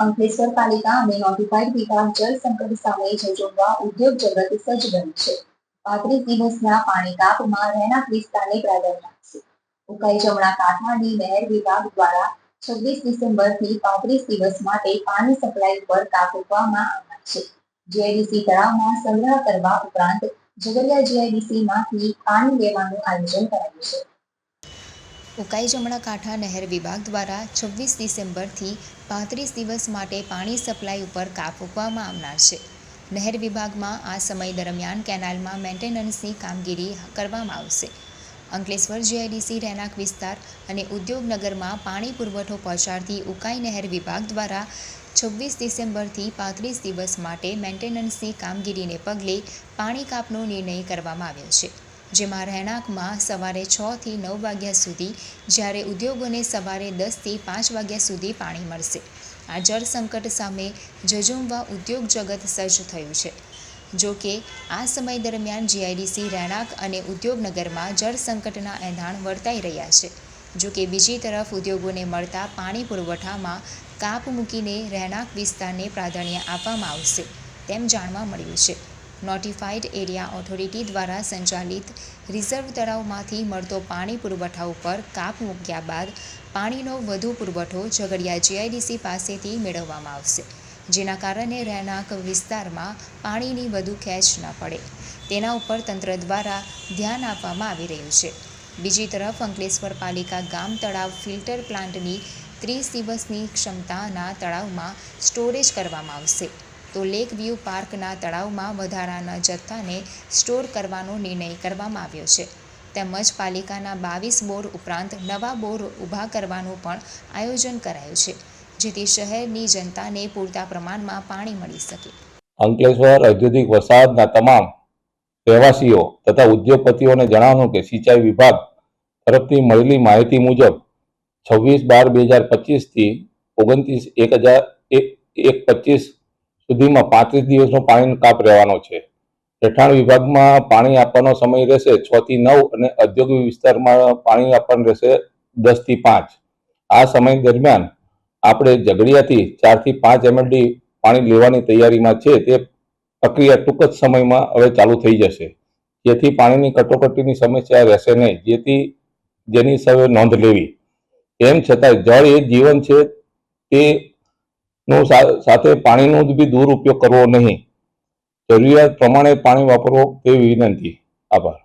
અંકલેશ્વર પાલિકા અને નોટિફાઈડ વિભાગ જળ સંકટ સામે ઝઝૂમવા ઉદ્યોગ જગત સજ્જ બન્યું છે. 35 દિવસના પાણી કાપમાં રહેણાંક વિસ્તારને પ્રાધાન્ય આપશે. ઉકાઈ જમણા કાંઠાની નહેર વિભાગ દ્વારા 26 ડિસેમ્બરથી 35 દિવસ માટે પાણી સપ્લાય ઉપર કાપ મૂકવામાં આવનાર છે. જીઆઈડીસી તળાવમાં સંગ્રહ કરવા ઉપરાંત ઝઘડિયા જીઆઈડીસીમાંથી પાણી લેવાનું આયોજન કરાયું છે. ઉકાઈ જમણા કાંઠા નહેર વિભાગ દ્વારા 26 ડિસેમ્બરથી 35 દિવસ માટે પાણી સપ્લાય ઉપર કાપ મૂકવામાં આવનાર છે. નહેર વિભાગમાં આ સમય દરમિયાન કેનાલમાં મેન્ટેનન્સની કામગીરી કરવામાં આવશે. અંકલેશ્વર જીઆઈડીસી રહેણાંક વિસ્તાર અને ઉદ્યોગનગરમાં પાણી પુરવઠો પહોંચાડતી ઉકાઈ નહેર વિભાગ દ્વારા 26 ડિસેમ્બરથી 35 દિવસ માટે મેન્ટેનન્સની કામગીરીને પગલે પાણી કાપનો નિર્ણય કરવામાં આવ્યો છે. જેમાં રહેણાંકમાં સવારે 6 થી 9 વાગ્યા સુધી, જ્યારે ઉદ્યોગોને સવારે 10 થી 5 વાગ્યા સુધી પાણી મળશે. આ જળ સંકટ સામે ઝઝૂમવા ઉદ્યોગ જગત સજ્જ થયું છે. જો કે આ સમય દરમિયાન જીઆઈડીસી રહેણાંક અને ઉદ્યોગનગરમાં જળ સંકટના એંધાણ વર્તાઈ રહ્યા છે. જો કે બીજી તરફ ઉદ્યોગોને મળતા પાણી પુરવઠામાં કાપ મૂકીને રહેણાંક વિસ્તારને પ્રાધાન્ય આપવામાં આવશે તેમ જાણવા મળ્યું છે. નોટિફાઈડ એરિયા ઓથોરિટી દ્વારા સંચાલિત રિઝર્વ તળાવમાંથી મળતો પાણી પુરવઠા ઉપર કાપ મૂક્યા બાદ પાણીનો વધુ પુરવઠો ઝઘડિયા જીઆઈડીસી પાસેથી મેળવવામાં આવશે. જેના કારણે રહેણાંક વિસ્તારમાં પાણીની વધુ ખેંચ ન પડે તેના ઉપર તંત્ર દ્વારા ધ્યાન આપવામાં આવી રહ્યું છે. બીજી તરફ અંકલેશ્વર પાલિકા ગામ તળાવ ફિલ્ટર પ્લાન્ટની 30 દિવસની ક્ષમતાના તળાવમાં સ્ટોરેજ કરવામાં આવશે, તો લેક વ્યૂ પાર્કના તળાવમાં વધારાના જથ્થાને સ્ટોર કરવાનો નિર્ણય કરવામાં આવ્યો છે. તેમજ પાલિકાના 22 બોર ઉપરાંત નવા બોર ઊભા કરવાનું પણ આયોજન કરાયું છે, જેથી શહેરની જનતાને પૂરતા પ્રમાણમાં પાણી મળી શકે. અંકલેશ્વર ઔદ્યોગિક વસાહતના તમામ રહેવાસીઓ તથા ઉદ્યોગપતિઓને જણાવવાનું કે સિંચાઈ વિભાગ તરફથી મળેલી માહિતી મુજબ 26/12/2025 થી 29/1/25 સુધીમાં 35 દિવસનો પાણીનો કાપ રહેવાનો છે. રહેઠાણ વિભાગમાં પાણી આપવાનો સમય રહેશે 6 થી 9 અને ઔદ્યોગિક વિસ્તારમાં પાણી આપવાનું રહેશે 10 થી 5. આ સમય દરમિયાન આપણે ઝઘડિયાથી 4 થી 5 MLD પાણી લેવાની તૈયારીમાં છે. તે પ્રક્રિયા ટૂંક જ સમયમાં હવે ચાલુ થઈ જશે, જેથી પાણીની કટોકટીની સમસ્યા રહેશે નહીં, જેની સૌએ નોંધ લેવી. તેમ છતાં જળ એ જીવન છે, તેનું સાથે પાણીનો બી દુરુપયોગ કરવો નહીં. જરૂરિયાત પ્રમાણે પાણી વાપરવો તેવી વિનંતી. આભાર.